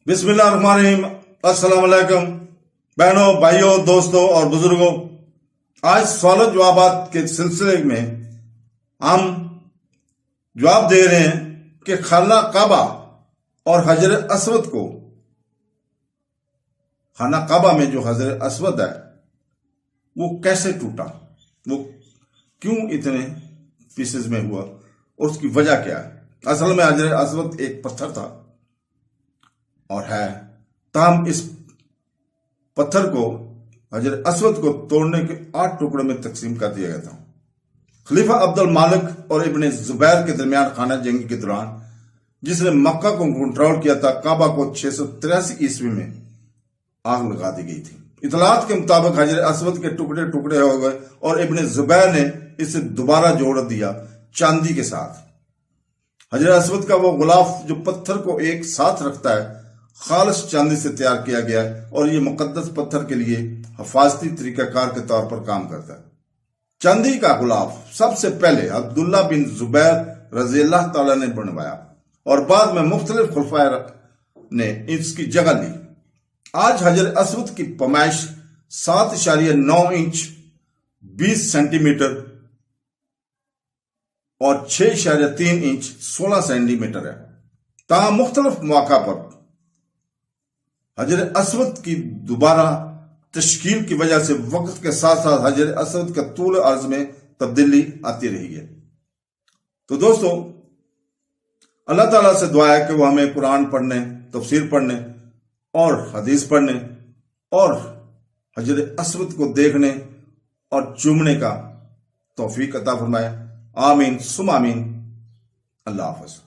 बिस्मिल्लाहिर्रहमानिर्रहीम। अस्सलाम वालेकुम बहनों, भाइयों, दोस्तों और बुजुर्गों। आज सवाल जवाबात के सिलसिले में हम जवाब दे रहे हैं कि खाना काबा और हजर अस्वद को, खाना काबा में जो हजर अस्वद है वो कैसे टूटा, वो क्यों इतने पीसेस में हुआ और उसकी वजह क्या है। असल में हजर अस्वद एक पत्थर था और है, ताहम इस पत्थर को, हजर अस्वद को तोड़ने के 8 टुकड़ों में तकसीम कर दिया गया था। खलीफा अब्दुल मालिक और इब्ने जुबैर के दरमियान खाना जंगी के दौरान, जिसने मक्का को कंट्रोल किया था, काबा को 683 ईस्वी में आग लगा दी गई थी। इतलात के मुताबिक हजर अस्वद के टुकड़े टुकड़े हो गए और इब्ने जुबैर ने इसे दोबारा जोड़ दिया चांदी के साथ। हजर अस्वद का वो गुलाफ जो पत्थर को एक साथ रखता है, खालिस चांदी से तैयार किया गया है और ये मुकद्दस पत्थर के लिए हिफाजती तरीकाकार के तौर पर काम करता है। चांदी का गुलाफ सबसे पहले अब्दुल्ला बिन जुबैर रज़ियल्लाहु ताला ने बनवाया और बाद में मुख्तलिफ खुलफाए ने इसकी जगह ली। आज हजर अस्वद की पैमाइश 7.9 इंच 20 सेंटीमीटर और 6.3 इंच 16 सेंटीमीटर है। ताहम मुख्तलिफ मौका पर हजर अस्वद की दोबारा तश्कील की वजह से वक्त के साथ साथ हजर अस्वद का तूल अर्ज में तब्दीली आती रही है। तो दोस्तों, अल्लाह ताला से दुआ है कि वो हमें कुरान पढ़ने, तफसीर पढ़ने और हदीस पढ़ने और हजर अस्वद को देखने और चूमने का तौफीक अता फरमाए। आमीन सुम आमीन। अल्लाह हाफ़िज़।